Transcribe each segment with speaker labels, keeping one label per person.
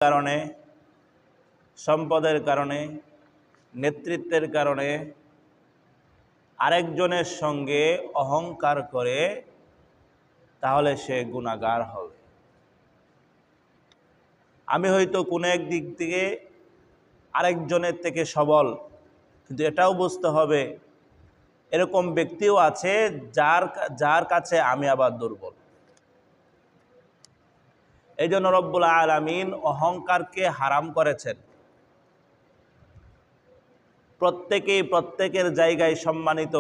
Speaker 1: কারণে, সম্পদের কারণে, নেতৃত্বের কারণে আরেকজনের সঙ্গে অহংকার করে, তাহলে সে গুনাহগার হবে। আমি হয়তো কোনো এক দিক থেকে আরেকজনের থেকে সবল, কিন্তু এটাও বুঝতে হবে এরকম ব্যক্তিও আছে যার কাছে আমি আবার দুর্বল। এই জন্য রব্বুল আলামিন অহংকারকে হারাম করেছেন। প্রত্যেকেই প্রত্যেকের জায়গায় সম্মানিত,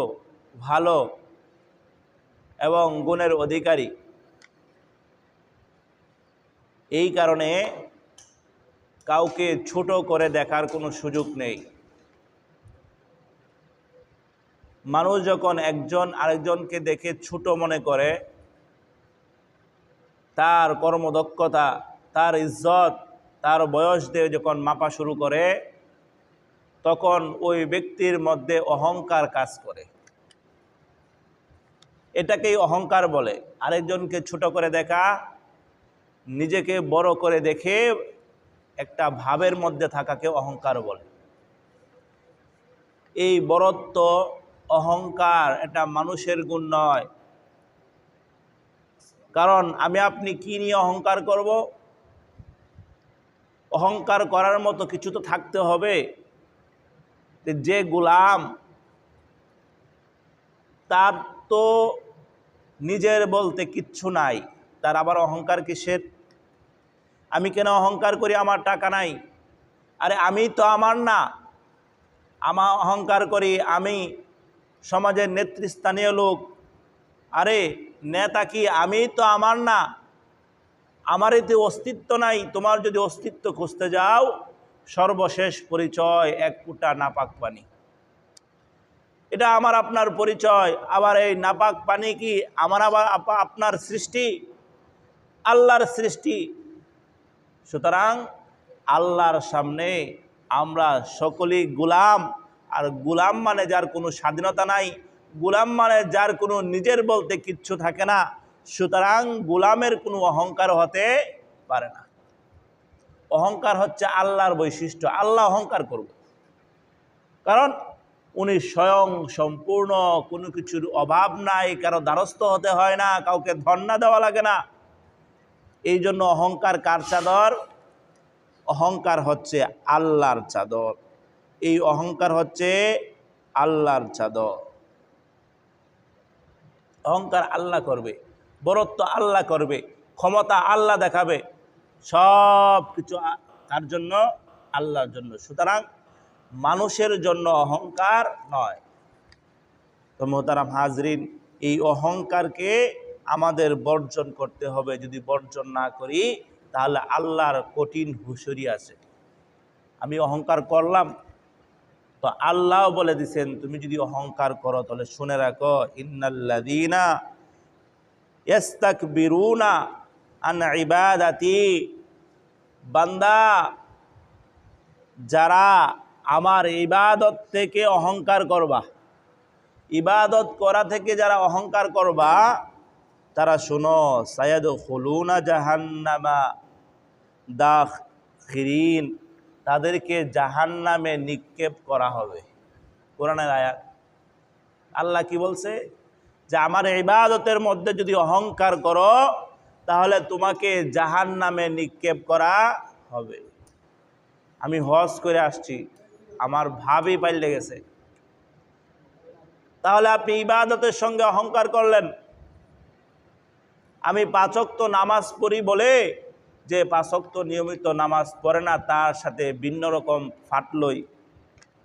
Speaker 1: ভালো এবং গুণের অধিকারী। এই কারণে কাউকে ছোট করে দেখার কোনো সুযোগ নেই। মানুষ যখন একজন আরেকজনকে দেখে ছোট মনে করে, তার কর্মদক্ষতা, তার ইজ্জত, তার বয়স দিয়ে যখন মাপা শুরু করে, তখন ওই ব্যক্তির মধ্যে অহংকার কাজ করে। এটাকেই অহংকার বলে। আরেকজনকে ছোট করে দেখা, নিজেকে বড় করে দেখে একটা ভাবের মধ্যে থাকাকে অহংকার বলে। এই বড়ত্ব, অহংকার এটা মানুষের গুণ নয়। কারণ আমি আপনি কি নিয়ে অহংকার করব? অহংকার করার মতো কিছু তো থাকতে হবে। যে গোলাম, তার তো নিজের বলতে কিচ্ছু নাই, তার আবার অহংকার কিসের? আমি কেন অহংকার করি আমার টাকা নাই? আরে আমি তো আমার না। আমার অহংকার করি আমি সমাজের নেতৃস্থানীয় লোক। আরে নেতা কি? আমি তো আমার না, আমার এতে অস্তিত্ব নাই। তোমার যদি অস্তিত্ব খুঁজতে যাও, সর্বশেষ পরিচয় এক ফুটা নাপাক পানি। এটা আমার আপনার পরিচয়। আবার এই নাপাক পানি কি আমার আবার আপনার সৃষ্টি? আল্লাহর সৃষ্টি। সুতরাং আল্লাহর সামনে আমরা সকলেই গোলাম। আর গোলাম মানে যার কোনো স্বাধীনতা নাই, গোলাম মানে যার কোনো নিজের বলতে কিচ্ছু থাকে না। সুতরাং গোলামের কোনো অহংকার হতে পারে না। অহংকার হচ্ছে আল্লাহর বৈশিষ্ট্য। আল্লাহ অহংকার করবে, কারণ উনি স্বয়ং সম্পূর্ণ, কোনো কিছুর অভাব নাই, কারো দ্বারস্থ হতে হয় না, কাউকে ধন্না দেওয়া লাগে না। এই জন্য অহংকার কার চাদর? অহংকার হচ্ছে আল্লাহর চাদর। এই অহংকার হচ্ছে আল্লাহর চাদর। অহংকার আল্লাহ করবে, বরত্ব আল্লাহ করবে, ক্ষমতা আল্লাহ দেখাবে, সব কিছু তার জন্য, আল্লাহর জন্য। সুতরাং মানুষের জন্য অহংকার নয়। তো মোহতারাম হাজরিন, এই অহংকারকে আমাদের বর্জন করতে হবে। যদি বর্জন না করি, তাহলে আল্লাহর কঠিন হুঁশিয়ারি আছে। আমি অহংকার করলাম, তো আল্লাহ বলে দিছেন তুমি যদি অহংকার করো তাহলে শুনে রাখো, ইন্নাল্লাযীনা ইস্তাকবিরুনা আন ইবাদাতি, বান্দা যারা আমার ইবাদত থেকে অহংকার করবা, ইবাদত করা থেকে যারা অহংকার করবা, তারা শুনো, সায়াদখুলুনা জাহান্নামা দাখিরিন, তাদেরকে জাহান্নামে নিক্ষেপ করা হবে। কোরআনের আয়াত। আল্লাহ কি বলছে? যে আমার ইবাদতের মধ্যে যদি অহংকার করো, তাহলে তোমাকে জাহান্নামে নিক্ষেপ করা হবে। আমি হজ করে আসছি, আমার ভাবই পাল্টে গেছে। তাহলে আপনি ইবাদতের সঙ্গে অহংকার করলেন। আমি 5 ওয়াক্ত নামাজ পড়ি বলে, যে 5 ওয়াক্ত নিয়মিত নামাজ পড়ে না তার সাথে ভিন্ন রকম ফাটলই,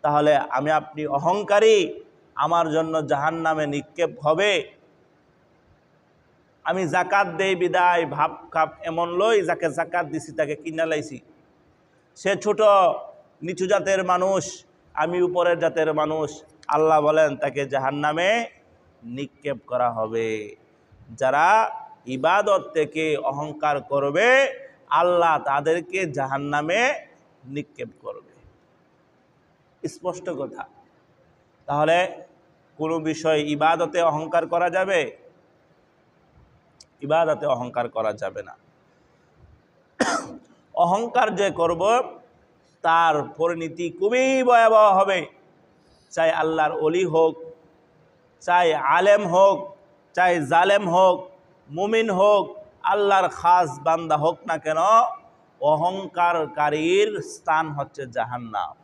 Speaker 1: তাহলে আমি আপনি অহংকারী, আমার জন্য জাহান্নামে নিক্ষেপ হবে। আমি জাকাত দেই বিদায় ভাব খাপ এমন লই, যাকে জাকাত দিছি তাকে কিনা লাইছি। সে ছোট নিচু জাতের মানুষ, আমি উপরের জাতের মানুষ। আল্লাহ বলেন তাকে জাহান্নামে নিক্ষেপ করা হবে। যারা ইবাদত থেকে অহংকার করবে, আল্লাহ তাদেরকে জাহান্নামে নিক্ষেপ করবে। স্পষ্ট কথা। তাহলে কোনো বিষয় ইবাদতে অহংকার করা যাবে? ইবাদতে অহংকার করা যাবে না। অহংকার যে করব তার পরিণতি খুবই ভয়াবহ হবে। চাই আল্লাহর ওলি হোক, চাই আলেম হোক, চাই জালেম হোক, মুমিন হোক, আল্লাহর খাস বান্দা হোক না কেন, অহংকারকারীর স্থান হচ্ছে জাহান্নাম।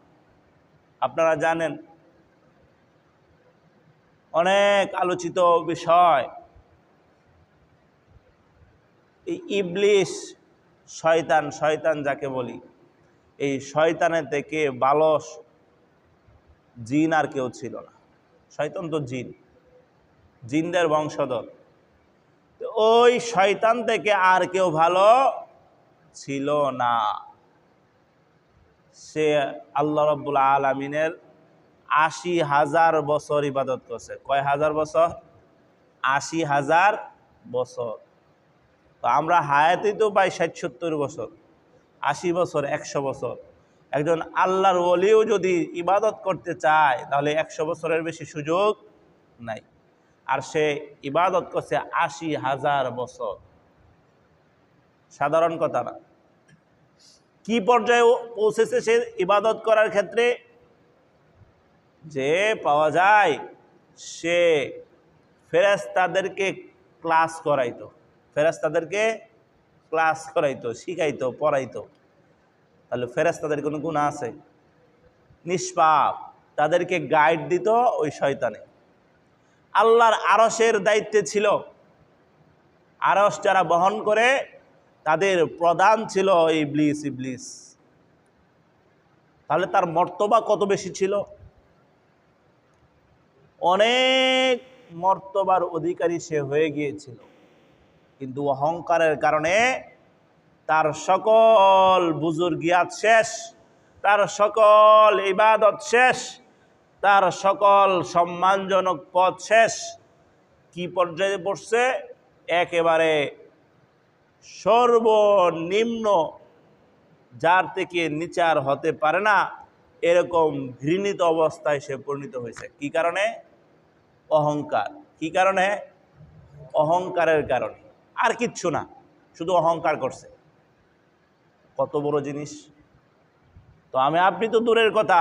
Speaker 1: আপনারা জানেন অনেক আলোচিত বিষয়, এই ইবলিস, শয়তান, শয়তান যাকে বলি, এই শয়তানের থেকে ভালো জিন আর কেউ ছিল না। শয়তান তো জিন, জিনদের বংশধর। ওই শয়তান থেকে আর কেউ ভালো ছিল না। সে আল্লাহ রাব্বুল আলামিনের ৮০,০০০ বছর ইবাদত করছে। কয় হাজার বছর? ৮০,০০০ বছর। তো আমরা হায়াতেই তো পাই ৬০-৭০ বছর, ৮০ বছর, ১০০ বছর। একজন আল্লাহর ওলিও যদি ইবাদত করতে চায় তাহলে ১০০ বছরের বেশি সুযোগ নাই। আর সে ইবাদত করছে ৮০,০০০ বছর, সাধারণ কথা না। কি পর্যায়ে পৌঁছেছে সে ইবাদত করার ক্ষেত্রে? যে পাওয়া যায় সে ফেরেশতাদেরকে ক্লাস করাইতো, ফেরেশতাদেরকে ক্লাস করাইতো, শিখাইতো, পড়াইতো। তাহলে ফেরেশতাদের কোনো গুনাহ আছে? নিষ্পাপ। তাদেরকে গাইড দিত ওই শয়তানে। আল্লাহর আরশের দায়িত্বে ছিল, আরশ যারা বহন করে তাদের প্রধান ছিল ইবলিস। ইবলিস তাহলে তার মর্তবা কত বেশি ছিল? অনেক মর্তবার অধিকারী সে হয়ে গিয়েছিল, কিন্তু অহংকারের কারণে তার সকল বুজুর্গিয়াত শেষ, তার সকল ইবাদত শেষ, তার সকল সম্মানজনক পদ শেষ। কি পর্যায়ে পড়ছে? একেবারে সর্বনিম্ন, যার থেকে নিচে আর হতে পারে না, এরকম ঘৃণিত অবস্থায় সে পরিণত হয়েছে। কি কারণে? অহংকার। কি কারণে? অহংকারের কারণে, আর কিচ্ছু না, শুধু অহংকার করছে। কত বড় জিনিস! তো আমি আপনি তো দূরের কথা,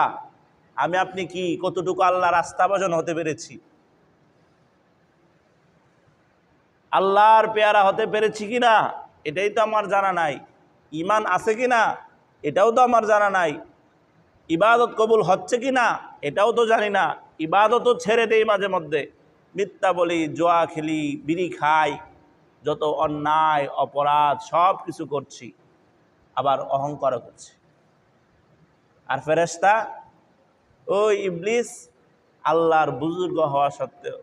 Speaker 1: আমি আপনি কি কতটুকু আল্লাহর আস্থাভাজন হতে পেরেছি? আল্লাহর পেয়ারা হতে পেরেছি কিনা এটাই তো আমার জানা নাই। ঈমান আছে কিনা এটাও তো আমার জানা নাই। ইবাদত কবুল হচ্ছে কিনা এটাও তো জানি না। ইবাদতও ছেড়ে দেই, মাঝে মধ্যে মিথ্যা বলি, জোয়া খেলি, বিড়ি খাই, যত অন্যায় অপরাধ সব কিছু করছি, আবার অহংকারও করছি। আর ফেরেশতা, ওই ইবলিস, আল্লাহর বুজুর্গ হওয়া সত্ত্বেও,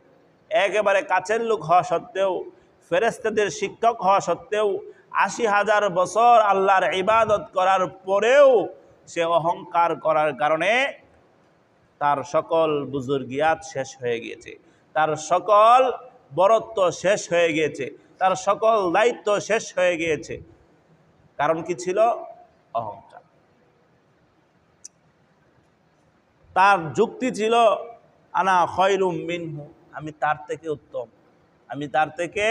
Speaker 1: একেবারে কাছের লোক হওয়া সত্ত্বেও, ফেরেশতাদের শিক্ষক হওয়া সত্ত্বেও, ৮০,০০০ বছর আল্লাহর ইবাদত করার পরেও সে অহংকার করার কারণে তার সকল বুজুর্গিয়াত শেষ হয়ে গিয়েছে, তার সকল বরত্ব শেষ হয়ে গিয়েছে, তার সকল দায়িত্ব শেষ হয়ে গিয়েছে। কারণ কি ছিল? অহংকার। তার যুক্তি ছিল আনা খয়রুম মিনহু, আমি তার থেকে উত্তম, আমি তার থেকে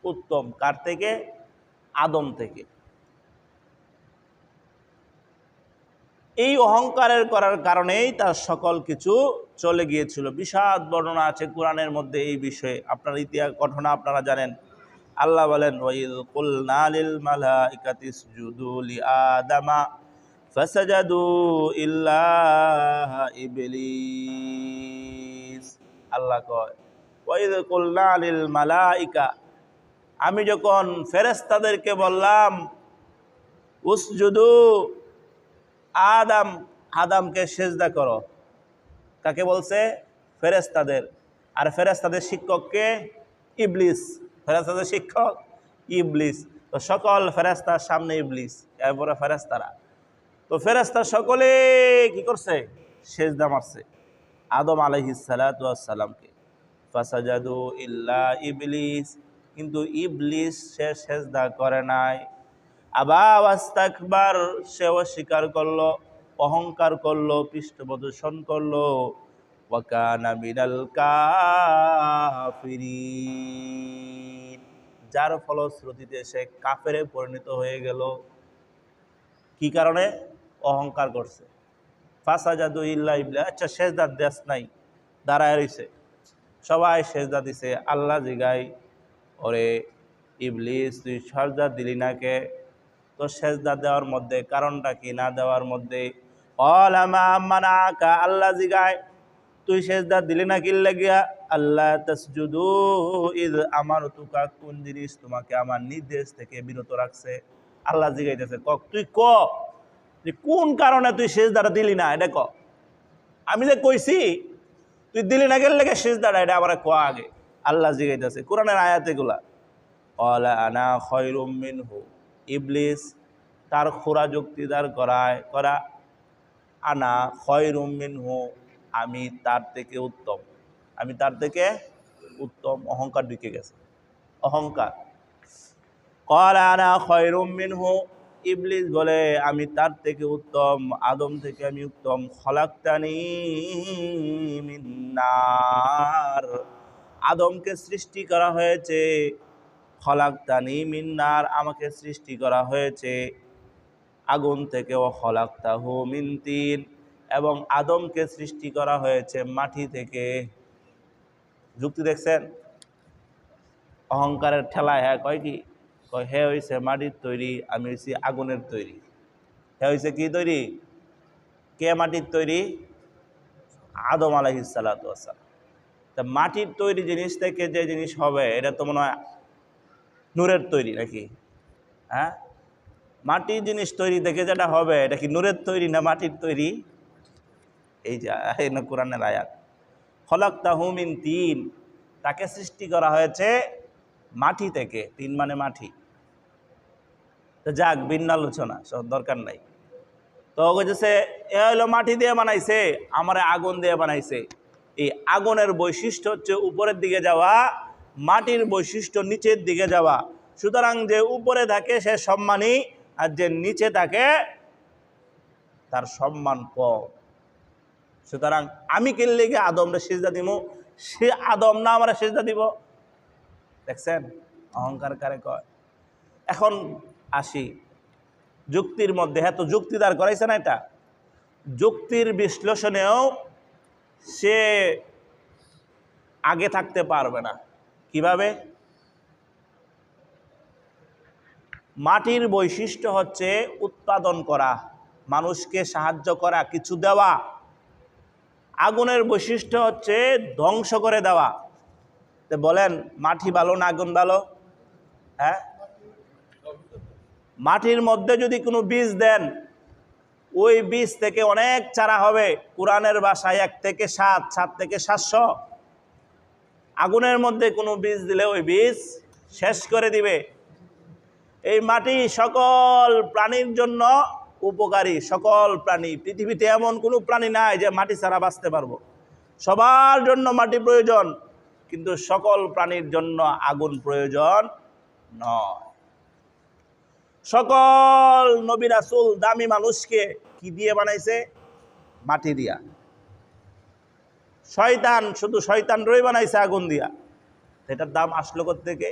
Speaker 1: উত্তম। কার থেকে? আদম থেকে। এই অহংকারের করার কারণেই তার সকল কিছু চলে গিয়েছিল। বিশাল বর্ণনা আছে কোরআনের মধ্যে এই বিষয়ে, আপনার ইতিহাস ঘটনা আপনারা জানেন। আল্লাহ বলেন, ওয়াইদ কুলনা লিল মালাইকাতি ইসজুদু লিআদামা ফাসাজাদু ইল্লা ইবলিস। আল্লাহ কয়, ওয়াইদ কুলনা লিল মালাইকা, আমি যখন ফেরেশতাদেরকে বললাম উসজুদু, আদমকে সেজদা করো। কাকে বলছে? ফেরেশতাদের। আর ফেরেশতাদের শিক্ষককে? ইবলিস। ফেরেশতাদের শিক্ষক ইবলিস। তো সকল ফেরেশতার সামনে ইবলিস, এরপরে ফেরেশতারা। তো ফেরেশতা সকলে কি করছে? সেজদা মারছে আদম আলাইহিস সালাতু ওয়াস সালামকে। ফাসাজাদু ইল্লা ইবলিস, কিন্তু ইবলিস সে সেজদা করে নাই। আবা ওয়াস্তাকবার, সে অস্বীকার করলো, অহংকার করলো, পৃষ্ঠপ্রদর্শন করলো। ওয়া কানা মিনাল কাফিরিন, যার ফলশ্রুতিতে সে কাফেরে পরিণত হয়ে গেল। কি কারণে? অহংকার করছে। ফাসাজাদু ইল্লা ইবলিস, আচ্ছা সেজদা দেশ নাই, দাঁড়ায় রইছে, সবাই সেজদা দিছে। আল্লাহ জিগাই, ওরে ইবলিস তুই সেজদা দিলি না কে? তো সেজদা দেওয়ার মধ্যে কারণটা কি, না দেওয়ার মধ্যে? আল্লাহ জিগায় তুই সেজদা দিলি না কি লাগিয়া? আল্লাহ তাসজুদু ইদ আমারতুকা, কোন জিনিস তোমাকে আমার নির্দেশ থেকে বিরত রাখছে? আল্লাহ জিগাইতেছে, তুই কোন কারণে তুই সেজদাটা দিলি না, এটা ক। আমি যে কইছি তুই দিলি না গেলে সেজদাটা, এটা আবার ক আগে। আল্লাহ জিগাইতেছে, কোরআনের আয়াত এগুলা। ক্বালা আনা খায়রুম মিনহু, ইবলিস তার খোরা যুক্তি দাঁড় করা আনা খায়রুম মিনহু, আমি তার থেকে উত্তম, আমি তার থেকে উত্তম। অহংকার ঢুকে গেছে, অহংকার। ক্বালা আনা খায়রুম মিনহু, ইবলিস বলে আমি তার থেকে উত্তম, আদম থেকে আমি উত্তম। খলাকতানি মিন নার, আদমকে সৃষ্টি করা হয়েছে। খলাকতানি মিন নার, আমাকে সৃষ্টি করা হয়েছে আগুন থেকে। ও খলাকতাহু মিন তিন, এবং আদমকে সৃষ্টি করা হয়েছে মাটি থেকে। যুক্তি দেখছেন? অহংকারের ঠেলায় হ্যাঁ কয় কি, কয় হে হইছে মাটির তৈরি, আমি হইছি আগুনের তৈরি। হে হইছে কি তৈরি? কে মাটির তৈরি? আদম আলাইহিস সালাতু ওয়াস সালাম। তা মাটির তৈরি জিনিস থেকে যে জিনিস হবে, এটা তো মনে হয় নূরের তৈরি নাকি? হ্যাঁ, মাটির জিনিস তৈরি থেকে যেটা হবে, এটা কি নূরের তৈরি না মাটির তৈরি? এই যে কোরআনের আয়াত, খলাকতাহু মিন তিন, তাকে সৃষ্টি করা হয়েছে মাটি থেকে। তিন মানে মাটি। তো যাক, ভিন্ন আলোচনা, সব দরকার নাই। তো বলতেছে এ হলো মাটি দিয়ে বানাইছে, আমার আগুন দিয়ে বানাইছে। এই আগুনের বৈশিষ্ট্য হচ্ছে উপরের দিকে যাওয়া, মাটির বৈশিষ্ট্য নিচের দিকে যাওয়া। সুতরাং যে উপরে থাকে সে সম্মানী, আর যে নিচে থাকে তার সম্মান কম। সুতরাং আমি কিনলে গিয়ে আদমরে সিজদা দিব, সে আদম না আমার সিজদা দিব? দেখছেন অহংকার কারে কয়। এখন আসি যুক্তির মধ্যে। হ্যাঁ, তো যুক্তি দাঁড় করাইছে না, এটা যুক্তির বিশ্লেষণেও সে আগে থাকতে পারবে না। কিভাবে? মাটির বৈশিষ্ট্য হচ্ছে উৎপাদন করা, মানুষকে সাহায্য করা, কিছু দেওয়া। আগুনের বৈশিষ্ট্য হচ্ছে ধ্বংস করে দেওয়া। তো বলেন মাটি ভালো না আগুন ভালো? হ্যাঁ, মাটির মধ্যে যদি কোনো বীজ দেন, ওই বীজ থেকে অনেক চারা হবে। কোরআনের ভাষায় 1 থেকে 7, 7 থেকে 700। আগুনের মধ্যে কোনো বীজ দিলে ওই বীজ শেষ করে দিবে। এই মাটি সকল প্রাণীর জন্য উপকারী। সকল প্রাণী, পৃথিবীতে এমন কোনো প্রাণী নাই যে মাটি ছাড়া বাঁচতে পারবো। সবার জন্য মাটি প্রয়োজন, কিন্তু সকল প্রাণীর জন্য আগুন প্রয়োজন নয়। সকল নবী রাসূল দামি মানুষকে কি দিয়ে বানাইছে? মাটি দিয়া। শয়তান, শুধু শয়তান রই বানাইছে আগুন দিয়া। এটার দাম আসলো কোত্থেকে?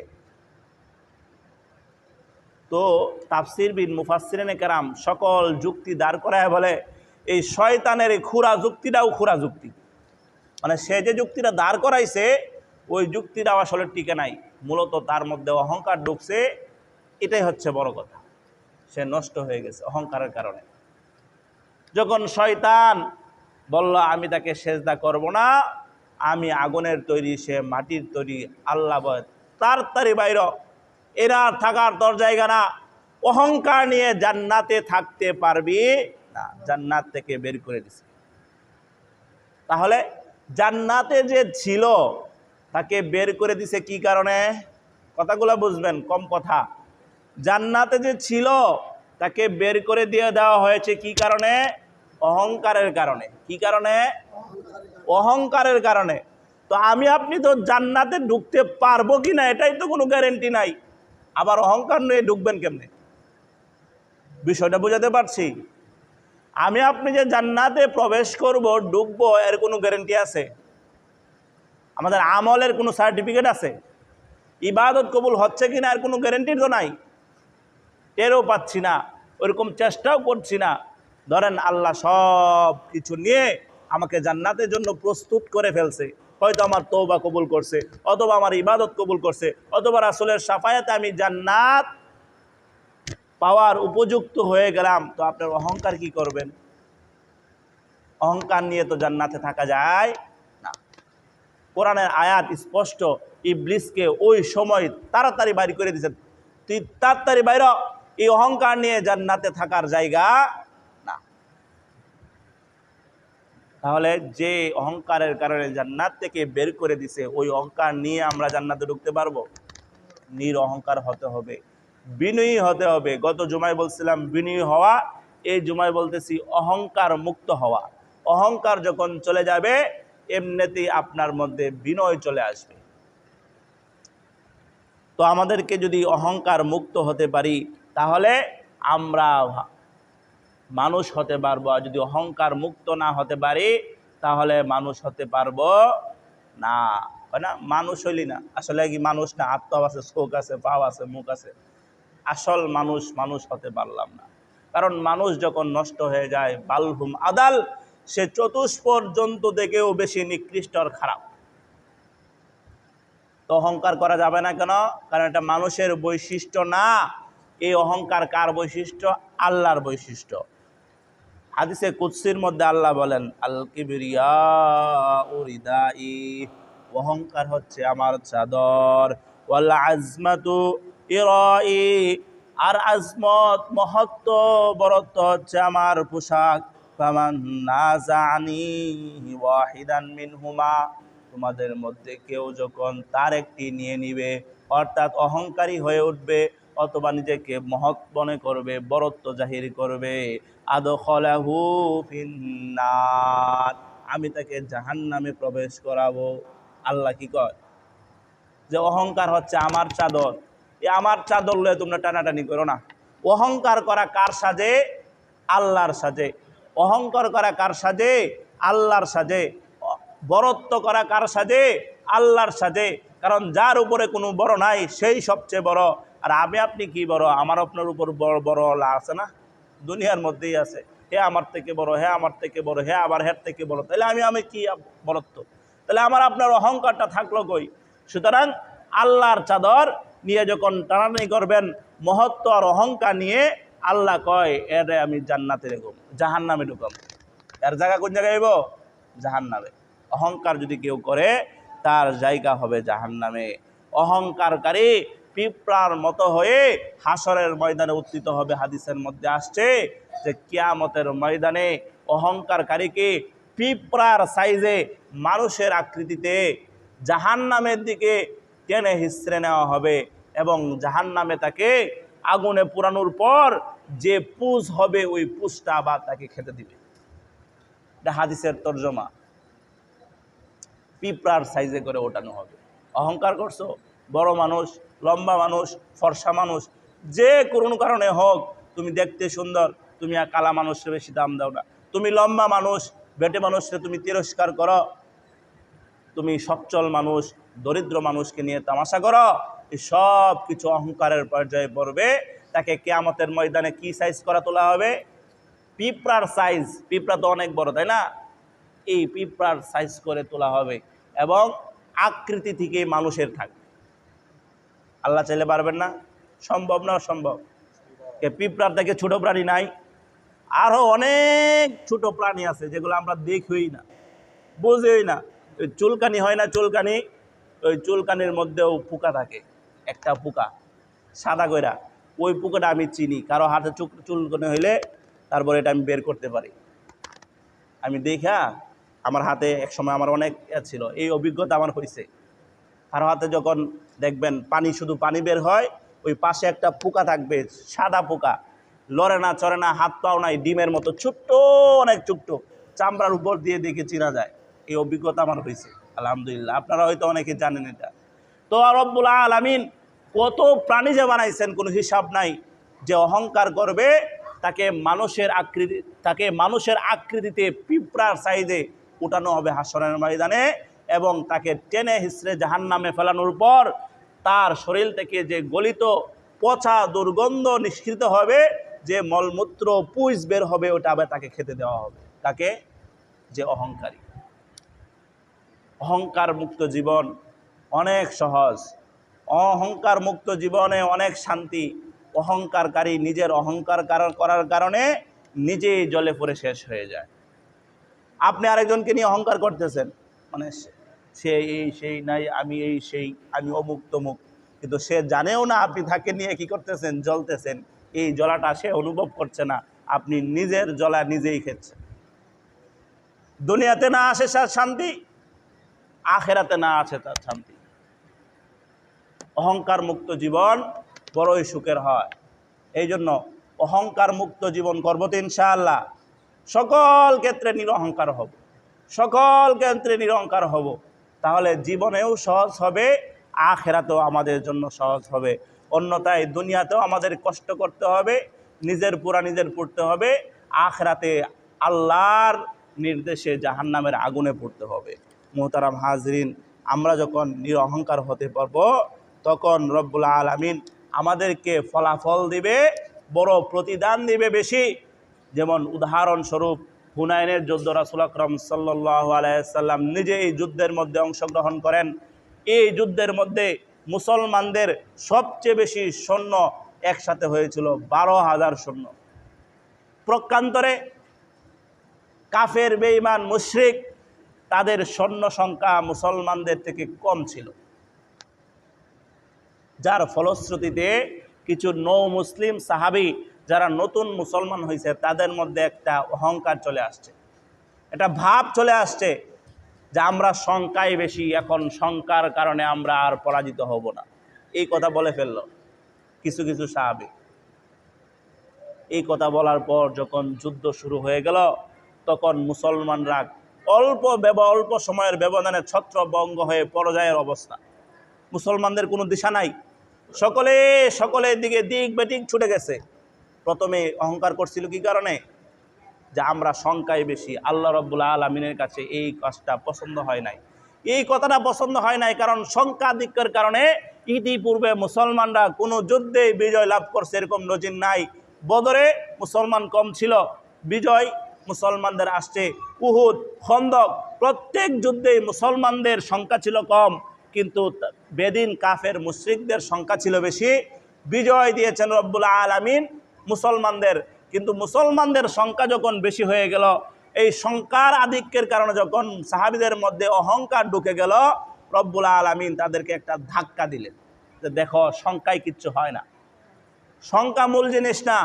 Speaker 1: তো তাফসির বিন মুফাসসিরিনে কেরাম সকল যুক্তি দাঁড় করায় বলে এই শয়তানের এই খুরা যুক্তিটাও খুরা যুক্তি। মানে সে যে যুক্তিটা দাঁড় করাইছে ওই যুক্তিটাও আসলে টিকে নাই। মূলত তার মধ্যে অহংকার ঢুকছে, এটাই হচ্ছে বড় কথা। সে নষ্ট হয়ে গেছে অহংকারের কারণে। যখন শয়তান বলল আমি তাকে সেজদা করব না, আমি আগুনের তৈরি, সে মাটির তৈরি, আল্লাহ বলে তাড়াতাড়ি বাইর, এরা থাকার তোর জায়গা না। অহংকার নিয়ে জান্নাতে থাকতে পারবি না, জান্নাত থেকে বের করে দিছে। তাহলে জান্নাতে যে ছিল তাকে বের করে দিছে কি কারণে? কথাগুলো বুঝবেন, কম কথা। জান্নাতে যে ছিল তাকে বের করে দিয়ে দেওয়া হয়েছে কি কারণে? অহংকারের কারণে। কি কারণে? অহংকারের কারণে। তো আমি আপনি তো জান্নাতে ঢুকতে পারবো কি না এটাই তো কোনো গ্যারেন্টি নাই, আবার অহংকার নিয়ে ঢুকবেন কেমনে? বিষয়টা বুঝাতে পারছি? আমি আপনি যে জান্নাতে প্রবেশ করব, ঢুকবো, এর কোনো গ্যারেন্টি আছে? আমাদের আমলের কোনো সার্টিফিকেট আছে? ইবাদত কবুল হচ্ছে কিনা এর কোনো গ্যারেন্টি তো নাই, টেরও পাচ্ছি না। ওইরকম চেষ্টাও করছি না। ধরেন আল্লাহ সব কিছু নিয়ে আমাকে জান্নাতের জন্য প্রস্তুত করে ফেলছে, হয়তো আমার তওবা কবুল করছে, অথবা আমার ইবাদত কবুল করছে, অথবা রাসূলের শাফায়াতে আমি জান্নাত পাওয়ার উপযুক্ত হয়ে গেলাম, তো আপনার অহংকার কি করবেন? অহংকার নিয়ে তো জান্নাতে থাকা যায় না। কোরআনের আয়াত স্পষ্ট, ইবলিসকে ওই সময় তাড়াতাড়ি বাইর করে দিয়েছেন, তুই তাড়াতাড়ি বাইর, এই অহংকার নিয়ে জান্নাতে থাকার জায়গা না। তাহলে যে অহংকারের কারণে জান্নাত থেকে বের করে দিছে, ওই অহংকার নিয়ে আমরা জান্নাতে ঢুকতে পারবো? অহংকার হতে হবে, বিনয়ী হতে হবে। গত জুমায় বলছিলাম বিনয়ী হওয়া, এই জুমায় বলতেছি অহংকার মুক্ত হওয়া। অহংকার যখন চলে যাবে এমনিতেই আপনার মধ্যে বিনয় চলে আসবে। তো আমাদেরকে যদি অহংকার মুক্ত হতে পারি তাহলে আমরা মানুষ হতে পারবো, আর যদি অহংকার মুক্ত না হতে পারি তাহলে মানুষ হতে পারবো না। না, মানুষ হইলি না, আসলে কি মানুষ না? আত্মা আছে, চোখ আছে, পাও আছে, মুখ আছে, আসল মানুষ মানুষ হতে পারলাম না। কারণ মানুষ যখন নষ্ট হয়ে যায়, বালহুম আদাল, সে চতুষ্পদ জন্তু থেকেও বেশি নিকৃষ্ট আর খারাপ। তো অহংকার করা যাবে না কেন? কারণ এটা মানুষের বৈশিষ্ট্য না। এই অহংকার কার বৈশিষ্ট্য? আল্লাহর বৈশিষ্ট্য। হাদিসে কুদসির মধ্যে আল্লাহ বলেন, আল কিবরিয়াউ রিদাই, অহংকার হচ্ছে আমার চাদর, ওয়াল আজমাতু ইরাই, আর আজমত মহত্ব বরত্ব হচ্ছে আমার পোশাক। ফামান নাযানি ওয়াহিদান মিনহুমা, তোমাদের মধ্যে কেউ যখন তার একটি নিয়ে নিবে, অর্থাৎ অহংকারী হয়ে উঠবে অথবা নিজেকে মহৎ মনে করবে, বরত্ব জাহির করবে, আদখালাহু ফিন্নার, আমি তাকে জাহান্নামে প্রবেশ করাবো। আল্লাহ কি কয়? যে অহংকার হচ্ছে আমার চাদর, এই আমার চাদর লয়ে তোমরা টানাটানি করো না। অহংকার করা কার সাজে? আল্লাহর সাজে। অহংকার করা কার সাজে? আল্লাহর সাজে। বরত্ব করা কার সাজে? আল্লাহর সাজে। কারণ যার উপরে কোনো বড় নাই সেই সবচেয়ে বড়। আর আমি আপনি কি বড়? আমার আপনার উপর বড় বড় আছে না? দুনিয়ার মধ্যেই আছে, হে আমার থেকে বড়, হে আমার থেকে বড়, হে আবার হের থেকে বড়। তাহলে আমি কি বড়ত্ব? তাহলে আমার আপনার অহংকারটা থাকলো কই? সুতরাং আল্লাহর চাদর নিয়ে যখন টানাটানি করবেন মহত্ব আর অহংকার নিয়ে, আল্লাহ কয় এর আমি জান্নাতে ঢুকব, জাহান্নামে ঢুকব। এর জায়গা কোন জায়গায় হইব? জাহান্নামে। অহংকার যদি কেউ করে তার জায়গা হবে জাহান্নামে। অহংকারকারী পিঁপড়ার মতো হয়ে হাসরের ময়দানে উত্থিত হবে। হাদিসের মধ্যে আসছে যে কিয়ামতের ময়দানে অহংকারকারীকে পিঁপড়ার সাইজে মানুষের আকৃতিতে জাহান্নামের দিকে টেনে হিসড়ে নেওয়া হবে, এবং জাহান্নামে তাকে আগুনে পোড়ানোর পর যে পুজ হবে ওই পুজটা আবার তাকে খেতে দিবে। এটা হাদিসের তর্জমা। পিঁপড়ার সাইজে করে ওঠানো হবে। অহংকার করছো, বড় মানুষ, লম্বা মানুষ, ফর্সা মানুষ, যে কোনো কারণে হোক, তুমি দেখতে সুন্দর, তুমি কালা মানুষের বেশি দাম দাও না। তুমি লম্বা মানুষ, বেটে মানুষকে তুমি তিরস্কার করো। তুমি সচ্ছল মানুষ, দরিদ্র মানুষকে নিয়ে তামাশা করো। এই সব কিছু অহংকারের পর্যায়ে পড়বে। তাকে কিয়ামতের ময়দানে কি সাইজ করা তোলা হবে? পিঁপড়ার সাইজ। পিঁপড়া তো অনেক বড়, তাই না? এই পিঁপড়ার সাইজ করে তোলা হবে, এবং আকৃতি থেকে মানুষের থাকবে। আল্লাহ চাইলে পারবেন না? সম্ভব না? অসম্ভব? পিঁপড়ার থেকে ছোট প্রাণী নাই? আরো অনেক ছোট প্রাণী আছে যেগুলো আমরা দেখই না, বুঝেই না। ওই চুলকানি হয় না, চুলকানি, ওই চুলকানির মধ্যেও পোকা থাকে, একটা পোকা সাদা কইরা, ওই পোকাটা আমি চিনি। কারো হাতে চুলকানি হইলে তারপরে এটা আমি বের করতে পারি। আমি দেখা, আমার হাতে এক সময় আমার অনেক ছিল, এই অভিজ্ঞতা আমার হয়েছে। কারো হাতে যখন দেখবেন পানি, শুধু পানি বের হয়, ওই পাশে একটা পোকা থাকবে, সাদা পোকা, লড়ে না, চড়ে না, হাত পাও নাই, ডিমের মতো ছোট্ট, অনেক ছোট্ট, চামড়ার উপর দিয়ে দেখে চেনা যায়। এই অভিজ্ঞতা আমার হয়েছে, আলহামদুলিল্লাহ। আপনারা হয়তো অনেকে জানেন এটা। তো রব্বুল আলামিন কত প্রাণী যে বানাইছেন কোনো হিসাব নাই। যে অহংকার করবে তাকে মানুষের আকৃতিতে পিঁপড়ার সাইজে উঠানো হবে হাসরের ময়দানে, এবং তাকে টেনে হিসড়ে জাহান্নামে ফেলানোর পর তার শরীর থেকে যে গলিত পচা দুর্গন্ধ নিষ্কৃত হবে, যে মলমূত্র পুইজ বের হবে ওটা আবার তাকে খেতে দেওয়া হবে। তাকে যে অহংকারী। অহংকার মুক্ত জীবন অনেক সহজ, অহংকার মুক্ত জীবনে অনেক শান্তি। অহংকারকারী নিজের অহংকার করার কারণে নিজেই জলে পড়ে শেষ হয়ে যায়। আপনি আরেকজনকে নিয়ে অহংকার করতেছেন, মানে সে এই সেই নাই, আমি এই সেই, আমি অমুক তমুক, কিন্তু সে জানেও না আপনি তাকে নিয়ে কি করতেছেন, জ্বলতেছেন। এই জ্বলাটা সে অনুভব করছে না, আপনি নিজের জ্বলা নিজেই খেচ্ছেন। দুনিয়াতে না আসে তার শান্তি, আখেরাতে না আছে তার শান্তি। অহংকার মুক্ত জীবন বড়ই সুখের হয়। এই জন্য অহংকার মুক্ত জীবন করব তো ইনশাআল্লাহ। সকল ক্ষেত্রে নিরহংকার হব, সকল ক্ষেত্রে নিরহংকার হব, তাহলে জীবনেও সহজ হবে, আখেরাতেও আমাদের জন্য সহজ হবে। অন্যথায় দুনিয়াতেও আমাদের কষ্ট করতে হবে, নিজের পুরা নিজের পড়তে হবে, আখেরাতে আল্লাহর নির্দেশে জাহান্নামের আগুনে পড়তে হবে। মোহতারাম হাজরিন, আমরা যখন নিরহংকার হতে পারবো তখন রব্বুল আলামিন আমাদেরকে ফলাফল দিবে, বড় প্রতিদান দিবে বেশি। যেমন উদাহরণস্বরূপ হুনাইনের যুদ্ধ, রাসূল আকরাম সাল্লাল্লাহু আলাইহি সাল্লাম নিজে এই যুদ্ধের মধ্যে অংশগ্রহণ করেন। এই যুদ্ধের মধ্যে মুসলমানদের সবচেয়ে বেশি সৈন্য একসাথে হয়েছিল 12,000 সৈন্য। প্রকান্তরে কাফের বেঈমান মুশরিক তাদের সৈন্য সংখ্যা মুসলমানদের থেকে কম ছিল, যার ফলশ্রুতিতে কিছু নৌ মুসলিম সাহাবী যারা নতুন মুসলমান হয়েছে তাদের মধ্যে একটা অহংকার চলে আসছে, একটা ভাব চলে আসছে যে আমরা সংখ্যায় বেশি, এখন সংখ্যার কারণে আমরা আর পরাজিত হব না। এই কথা বলে ফেলল কিছু কিছু সাহাবী। এই কথা বলার পর যখন যুদ্ধ শুরু হয়ে গেল তখন মুসলমানরা অল্প সময়ের ব্যবধানে ছত্রভঙ্গ হয়ে পরাজয়ের অবস্থা। মুসলমানদের কোনো দিশা নাই, সকলের দিকে দিক বেটিক ছুটে গেছে। প্রথমে অহংকার করছিল কি কারণে? যে আমরা সংখ্যায় বেশি। আল্লাহ রাব্বুল আলামিনের কাছে এই কাজটা পছন্দ হয় নাই, এই কথাটা পছন্দ হয় নাই, কারণ সংখ্যাধিক্যের কারণে ইতিপূর্বে মুসলমানরা কোনো যুদ্ধে বিজয় লাভ করছে এরকম নজির নাই। বদরে মুসলমান কম ছিল, বিজয় মুসলমানদের আসছে। উহুদ, খন্দক, প্রত্যেক যুদ্ধেই মুসলমানদের সংখ্যা ছিল কম, কিন্তু বেদিন কাফের মুশরিকদের সংখ্যা ছিল বেশি। বিজয় দিয়েছেন রব্বুল আলামিন মুসলমানদের, কিন্তু মুসলমানদের সংখ্যা যখন বেশি হয়ে গেল, এই সংখ্যার আধিক্যের কারণে যখন সাহাবীদের মধ্যে অহংকার ঢুকে গেল, রব্বুল আলামিন তাদেরকে একটা ধাক্কা দিলেন যে দেখো সংখ্যায় কিচ্ছু হয় না, সংখ্যা মূল জিনিস না,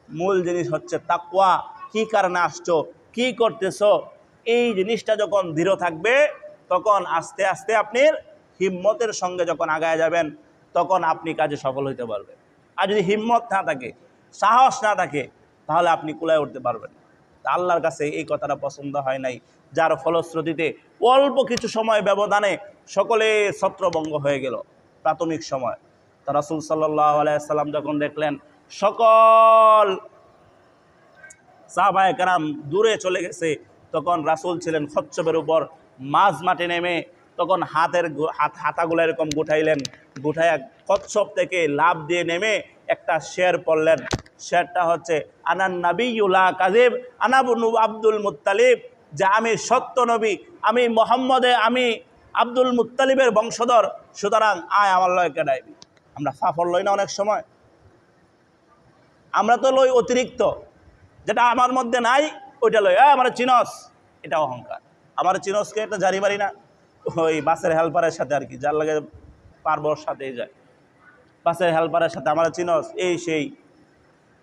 Speaker 1: মূল জিনিস হচ্ছে তাকওয়া। কি কারণে আসছো, কি করতেছো, এই জিনিসটা যখন দৃঢ় থাকবে তখন আস্তে আস্তে আপনি হিম্মতের সঙ্গে যখন আগায় যাবেন তখন আপনি কাজে সফল হইতে পারবেন। আর যদি হিম্মত না থাকে, সাহস না থাকে, তাহলে আপনি কুলায় উঠতে পারবেন না। আল্লাহর কাছে এই কথাটা পছন্দ হয় নাই, যার ফলশ্রুতিতে অল্প কিছু সময় ব্যবধানে সকলে ছত্রভঙ্গ হয়ে গেল। প্রাথমিক সময় তা রাসূল সাল্লাল্লাহু আলাইহি সাল্লাম যখন দেখলেন সকল সাহাবায়ে কেরাম দূরে চলে গেছে, তখন রাসূল ছিলেন খচ্চবের উপর, মাঝ মাঠে নেমে তখন হাতাগুলো এরকম গুঠাইলেন, গুঠাইয়া কচ্ছপ থেকে লাফ দিয়ে নেমে একটা শের পড়লেন। শেরটা হচ্ছে আনান নাবিয়্যু লা কাযিব আনা বনু আব্দুল মুত্তালিব, যে আমি সত্য নবী, আমি মুহাম্মদে, আমি আব্দুল মুত্তালিবের বংশধর, সুতরাং আয় আমার লয় কেডাইবি। আমরা ফাফর লই না অনেক সময়, আমরা তো লই অতিরিক্ত, যেটা আমার মধ্যে নাই ওইটা লই, আমার চিনস, এটা অহংকার। আমার চিনসকে একটা জারি মারি না, ওই বাসের হেল্পারের সাথে আর কি, যার লাগে পারবর সাথেই যায়, বাসের হেল্পারের সাথে আমার চিনস, এই সেই,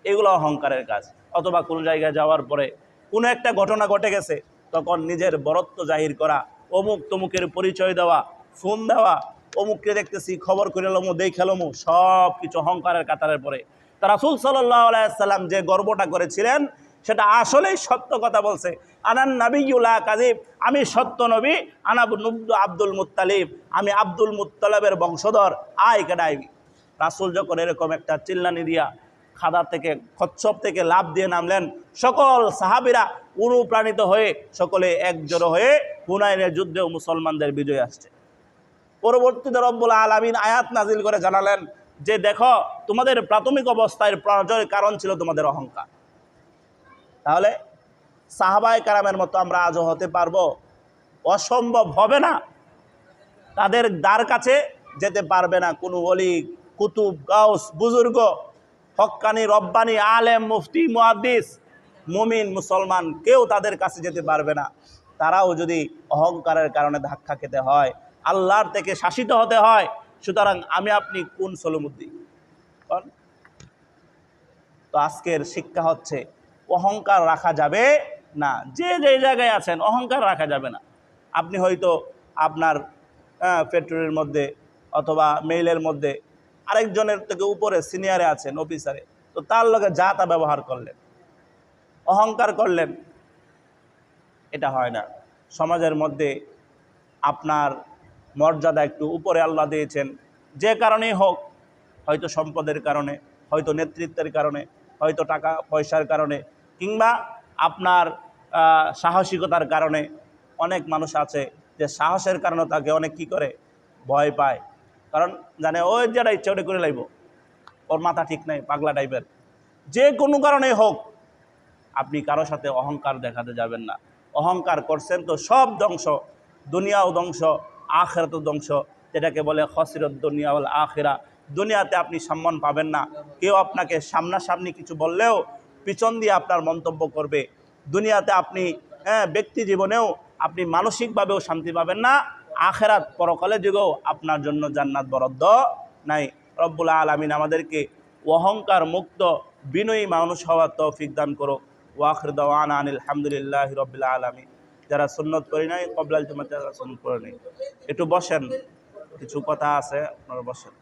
Speaker 1: এগুলো অহংকারের কাজ। অথবা কোনো জায়গায় যাওয়ার পরে কোনো একটা ঘটনা ঘটে গেছে, তখন নিজের বরত্ব জাহির করা, অমুক তমুকের পরিচয় দেওয়া, ফোন দেওয়া, অমুককে দেখতেছি, খবর করে লমু, দেখালমু, সব কিছু অহংকারের কাতারের পরে। তা রাসূল সাল্লাল্লাহু আলাইহি সাল্লাম যে গর্বটা করেছিলেন সেটা আসলেই সত্য কথা বলছে। আনান নাবিয়্যু লা কাযিব, আমি সত্য নবী, আনা বনু আব্দুল মুত্তালিব, আমি আব্দুল মুত্তালিবের বংশধর, আয় কেডাইবি। রাসূল যখন এরকম একটা চিল্লানি দিয়া খাদা থেকে, কচ্ছপ থেকে লাফ দিয়ে নামলেন, সকল সাহাবীরা অনুপ্রাণিত হয়ে সকলে একজোড়ো হয়ে হুনাইনের যুদ্ধেও মুসলমানদের বিজয় আসছে। পরবর্তীতে রব্বুল আলামিন আয়াত নাজিল করে জানালেন যে দেখো তোমাদের প্রাথমিক অবস্থায় পরাজয়ের কারণ ছিল তোমাদের অহংকার। তাহলে সাহাবায়ে কেরামের মতো আমরা আজও হতে পারবো? অসম্ভব, হবে না। তাদের দ্বার কাছে যেতে পারবে না কোনো ওলি, কুতুব, গাউস, বুজুর্গ, হক্কানি, রব্বানি, আলেম, মুফতি, মুহাদ্দিস, মুমিন, মুসলমান কেউ তাদের কাছে যেতে পারবে না। তারাও যদি অহংকারের কারণে ধাক্কা খেতে হয়, আল্লাহর থেকে শাসিত হতে হয়, সুতরাং আমি আপনি কোন সলিমুদ্দিন? তো আজকের শিক্ষা হচ্ছে অহংকার রাখা যাবে না। যে যে জায়গায় আছেন অহংকার রাখা যাবে না। আপনি হয়তো আপনার ফ্যাক্টরির মধ্যে অথবা মেইলের মধ্যে আরেকজনের থেকে উপরে সিনিয়রে আছেন, অফিসারে, তো তার লগে যা তা ব্যবহার করলেন, অহংকার করলেন, এটা হয় না। সমাজের মধ্যে আপনার মর্যাদা একটু উপরে আল্লাহ দিয়েছেন, যে কারণেই হোক, হয়তো সম্পদের কারণে, হয়তো নেতৃত্বের কারণে, হয়তো টাকা পয়সার কারণে, কিংবা আপনার সাহসিকতার কারণে। অনেক মানুষ আছে যে সাহসের কারণে তাকে অনেক কি করে, ভয় পায়, কারণ জানে ওই যেটা ইচ্ছা ওটা করে লাইব, ওর মাথা ঠিক নাই, পাগলা টাইপের। যে কোনো কারণেই হোক, আপনি কারো সাথে অহংকার দেখাতে যাবেন না। অহংকার করছেন তো সব ধ্বংস, দুনিয়াও ধ্বংস, আখিরাতও ধ্বংস, যেটাকে বলে খসিরত দুনিয়া ওয়াল আখিরা। দুনিয়াতে আপনি সম্মান পাবেন না, কেউ আপনাকে সামনাসামনি কিছু বললেও পিছন দিয়ে আপনার মন্তব্য করবে। দুনিয়াতে আপনি ব্যক্তি জীবনেও আপনি মানসিকভাবেও শান্তি পাবেন না, আখিরাত পরকালে যুগেও আপনার জন্য জান্নাত বরাদ্দ নাই। রব্বুল আলামিন আমাদেরকে অহংকার মুক্ত বিনয়ী মানুষ হওয়ার তৌফিক দান করো। ওয়াখির দাওয়ানা আনিল হামদুলিল্লাহি রাব্বিল আলামিন। যারা সুন্নত করি নাই কবলাল জুমাতে, যারা সুন্নত করে নাই, একটু বসেন, কিছু কথা আছে, আপনারা বসেন।